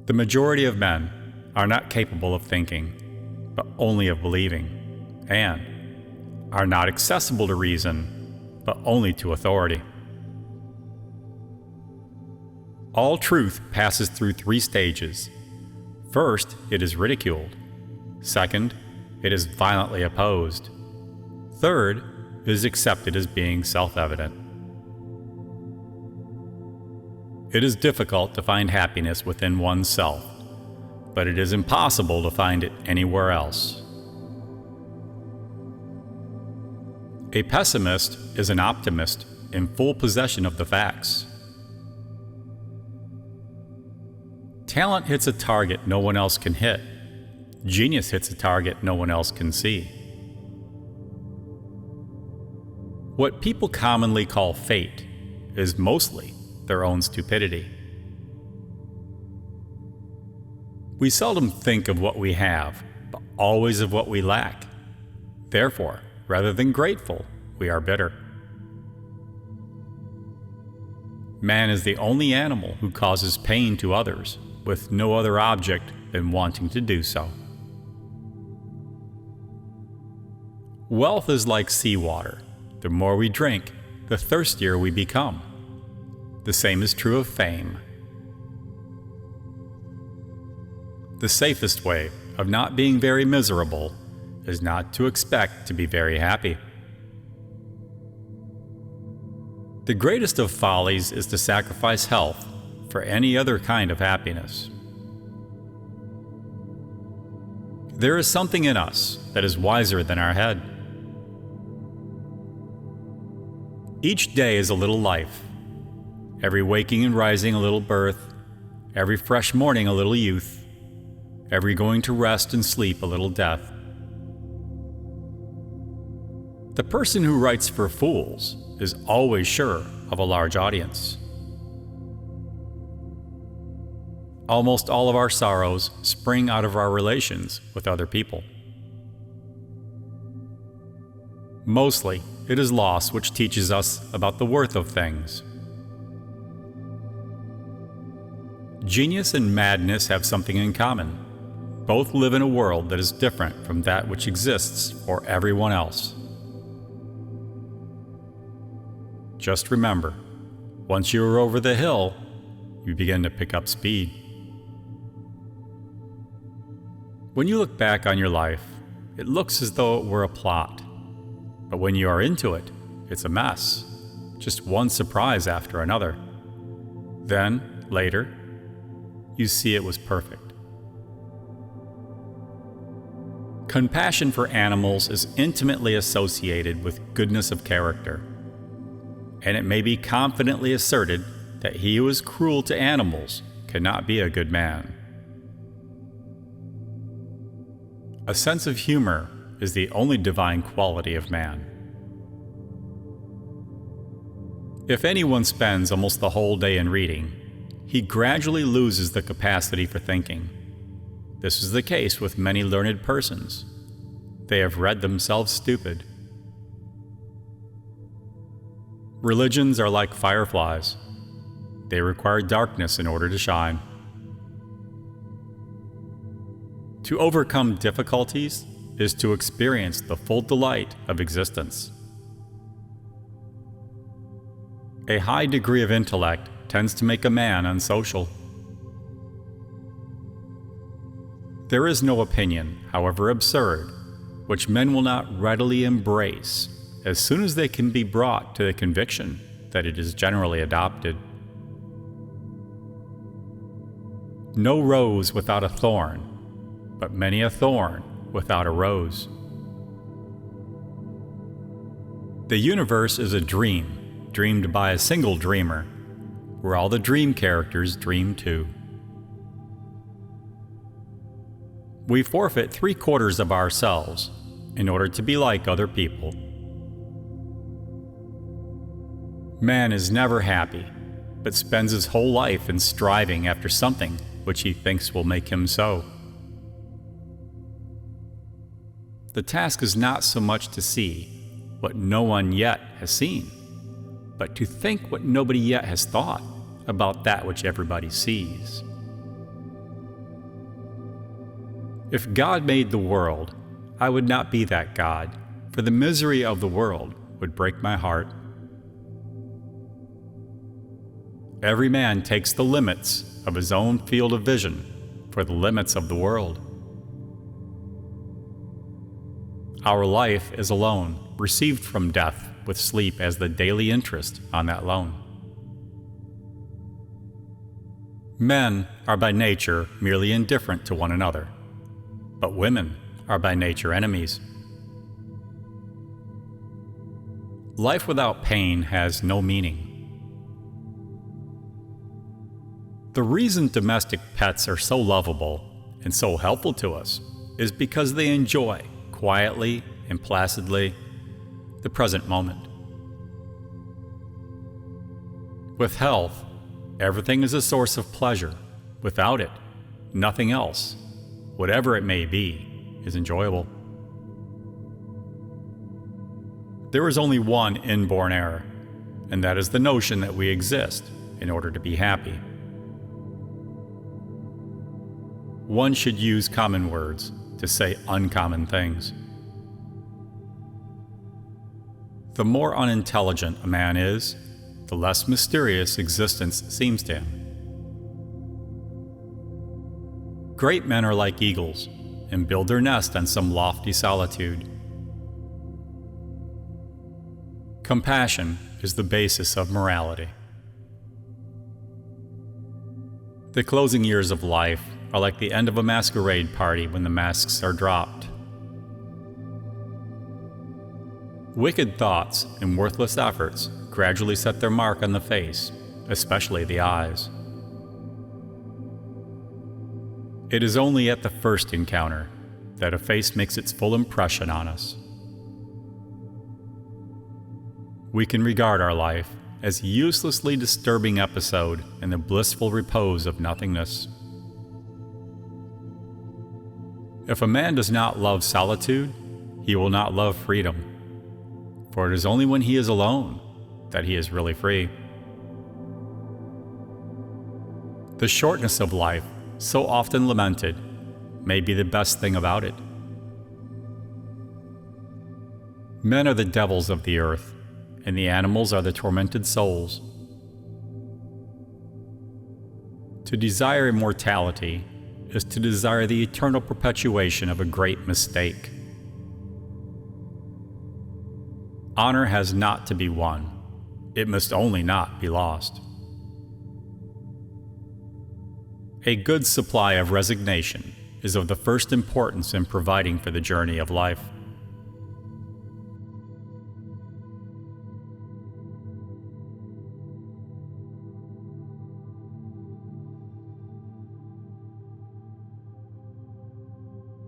The majority of men are not capable of thinking, but only of believing, and are not accessible to reason, but only to authority. All truth passes through three stages. First, it is ridiculed. Second, it is violently opposed. Third, it is accepted as being self-evident. It is difficult to find happiness within oneself, but it is impossible to find it anywhere else. A pessimist is an optimist in full possession of the facts. Talent hits a target no one else can hit. Genius hits a target no one else can see. What people commonly call fate is mostly their own stupidity. We seldom think of what we have, but always of what we lack. Therefore, rather than grateful, we are bitter. Man is the only animal who causes pain to others, with no other object than wanting to do so. Wealth is like seawater. The more we drink, the thirstier we become. The same is true of fame. The safest way of not being very miserable is not to expect to be very happy. The greatest of follies is to sacrifice health for any other kind of happiness. There is something in us that is wiser than our head. Each day is a little life. Every waking and rising a little birth, every fresh morning a little youth, every going to rest and sleep a little death. The person who writes for fools is always sure of a large audience. Almost all of our sorrows spring out of our relations with other people. Mostly, it is loss which teaches us about the worth of things. Genius and madness have something in common. Both live in a world that is different from that which exists for everyone else. Just remember, once you are over the hill, you begin to pick up speed. When you look back on your life, it looks as though it were a plot. But when you are into it, it's a mess. Just one surprise after another. Then, later, you see it was perfect. Compassion for animals is intimately associated with goodness of character, and it may be confidently asserted that he who is cruel to animals cannot be a good man. A sense of humor is the only divine quality of man. If anyone spends almost the whole day in reading, he gradually loses the capacity for thinking. This is the case with many learned persons. They have read themselves stupid. Religions are like fireflies. They require darkness in order to shine. To overcome difficulties is to experience the full delight of existence. A high degree of intellect tends to make a man unsocial. There is no opinion, however absurd, which men will not readily embrace as soon as they can be brought to the conviction that it is generally adopted. No rose without a thorn, but many a thorn without a rose. The universe is a dream, dreamed by a single dreamer, where all the dream characters dream too. We forfeit 3/4 of ourselves in order to be like other people. Man is never happy, but spends his whole life in striving after something which he thinks will make him so. The task is not so much to see what no one yet has seen, but to think what nobody yet has thought about that which everybody sees. If God made the world, I would not be that God, for the misery of the world would break my heart. Every man takes the limits of his own field of vision for the limits of the world. Our life is a loan received from death with sleep as the daily interest on that loan. Men are by nature merely indifferent to one another, but women are by nature enemies. Life without pain has no meaning. The reason domestic pets are so lovable and so helpful to us is because they enjoy, quietly and placidly, the present moment. With health, everything is a source of pleasure. Without it, nothing else, whatever it may be, is enjoyable. There is only one inborn error, and that is the notion that we exist in order to be happy. One should use common words to say uncommon things. The more unintelligent a man is, the less mysterious existence seems to him. Great men are like eagles and build their nest on some lofty solitude. Compassion is the basis of morality. The closing years of life are like the end of a masquerade party when the masks are dropped. Wicked thoughts and worthless efforts gradually set their mark on the face, especially the eyes. It is only at the first encounter that a face makes its full impression on us. We can regard our life as a uselessly disturbing episode in the blissful repose of nothingness. If a man does not love solitude, he will not love freedom, for it is only when he is alone that he is really free. The shortness of life, so often lamented, may be the best thing about it. Men are the devils of the earth, and the animals are the tormented souls. To desire immortality is to desire the eternal perpetuation of a great mistake. Honor has not to be won. It must only not be lost. A good supply of resignation is of the first importance in providing for the journey of life.